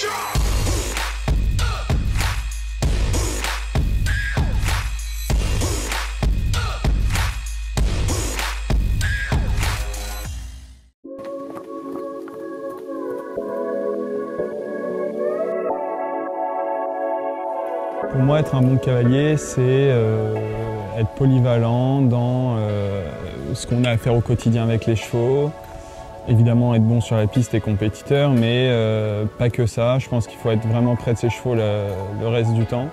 Pour moi, être un bon cavalier, c'est être polyvalent dans ce qu'on a à faire au quotidien avec les chevaux. Évidemment, être bon sur la piste et compétiteur, mais pas que ça. Je pense qu'il faut être vraiment près de ses chevaux le reste du temps.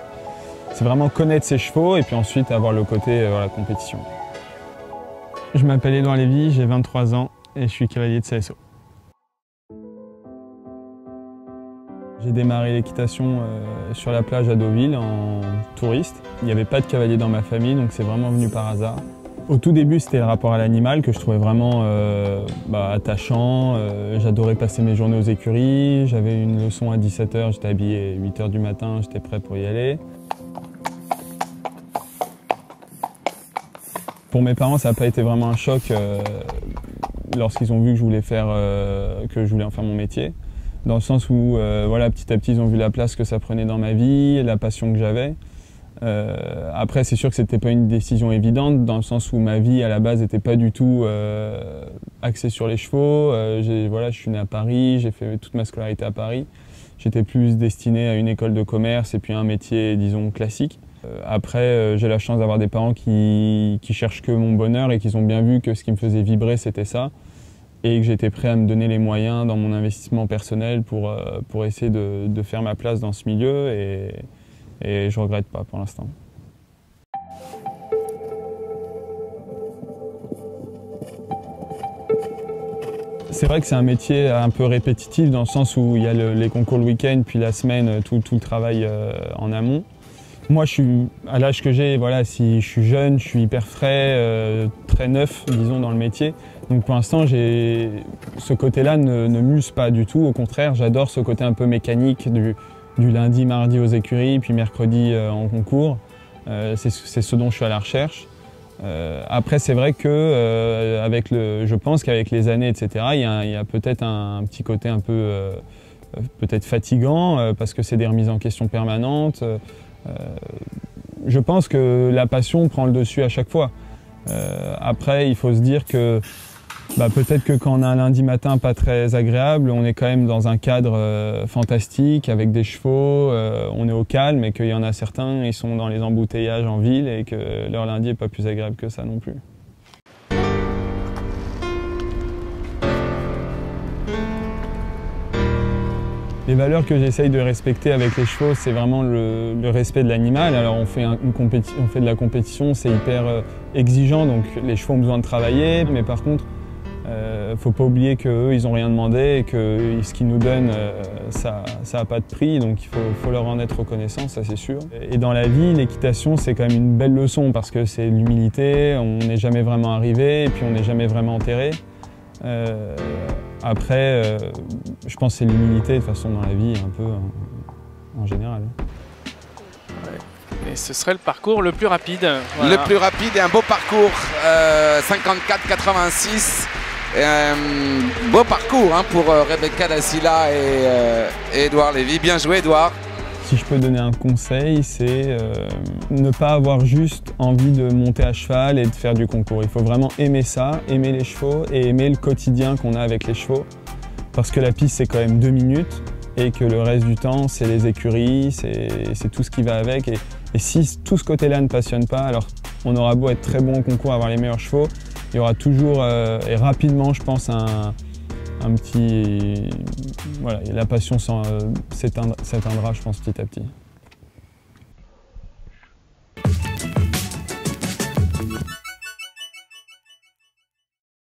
C'est vraiment connaître ses chevaux et puis ensuite avoir le côté la compétition. Je m'appelle Édouard Lévy, j'ai 23 ans et je suis cavalier de CSO. J'ai démarré l'équitation sur la plage à Deauville en touriste. Il n'y avait pas de cavalier dans ma famille, donc c'est vraiment venu par hasard. Au tout début, c'était le rapport à l'animal que je trouvais vraiment attachant. J'adorais passer mes journées aux écuries. J'avais une leçon à 17 h, j'étais habillé 8 h du matin, j'étais prêt pour y aller. Pour mes parents, ça n'a pas été vraiment un choc lorsqu'ils ont vu que je voulais en faire mon métier. Dans le sens où, petit à petit, ils ont vu la place que ça prenait dans ma vie, la passion que j'avais. Après, c'est sûr que c'était pas une décision évidente, dans le sens où ma vie, à la base, n'était pas du tout axée sur les chevaux. Je suis né à Paris, j'ai fait toute ma scolarité à Paris. J'étais plus destiné à une école de commerce et puis à un métier, disons, classique. Après, j'ai la chance d'avoir des parents qui cherchent que mon bonheur et qui ont bien vu que ce qui me faisait vibrer, c'était ça. Et que j'étais prêt à me donner les moyens dans mon investissement personnel pour essayer de faire ma place dans ce milieu et je ne regrette pas pour l'instant. C'est vrai que c'est un métier un peu répétitif dans le sens où il y a les concours le week-end puis la semaine, tout le travail en amont. Moi, à l'âge que j'ai, si je suis jeune, je suis hyper frais, très neuf, disons, dans le métier. Donc pour l'instant, ce côté-là ne m'use pas du tout. Au contraire, j'adore ce côté un peu mécanique du lundi, mardi aux écuries, puis mercredi en concours. C'est ce dont je suis à la recherche. Après, c'est vrai que je pense qu'avec les années, etc., il y a peut-être un petit côté un peu peut-être fatigant parce que c'est des remises en question permanentes. Je pense que la passion prend le dessus à chaque fois. Après, il faut se dire que peut-être que quand on a un lundi matin pas très agréable, on est quand même dans un cadre fantastique avec des chevaux, on est au calme et qu'il y en a certains, ils sont dans les embouteillages en ville et que leur lundi n'est pas plus agréable que ça non plus. Les valeurs que j'essaye de respecter avec les chevaux, c'est vraiment le respect de l'animal. Alors on fait de la compétition, c'est hyper exigeant, donc les chevaux ont besoin de travailler, mais par contre, faut pas oublier qu'eux, ils n'ont rien demandé et que ce qu'ils nous donnent, ça n'a pas de prix, donc il faut leur en être reconnaissant, ça c'est sûr. Et dans la vie, l'équitation, c'est quand même une belle leçon parce que c'est l'humilité, on n'est jamais vraiment arrivé et puis on n'est jamais vraiment enterré. Après, je pense que c'est l'humilité de toute façon dans la vie, un peu en général. Et ce serait le parcours le plus rapide. Voilà. Le plus rapide et un beau parcours, 54-86. Beau parcours pour Rebecca Da Silla et Édouard Lévy. Bien joué, Édouard. Si je peux donner un conseil, c'est ne pas avoir juste envie de monter à cheval et de faire du concours. Il faut vraiment aimer ça, aimer les chevaux et aimer le quotidien qu'on a avec les chevaux. Parce que la piste, c'est quand même 2 minutes et que le reste du temps, c'est les écuries, c'est tout ce qui va avec. Et si tout ce côté-là ne passionne pas, alors on aura beau être très bon au concours, avoir les meilleurs chevaux, il y aura toujours, et rapidement, je pense, un petit... Voilà, la passion s'éteindra, je pense, petit à petit.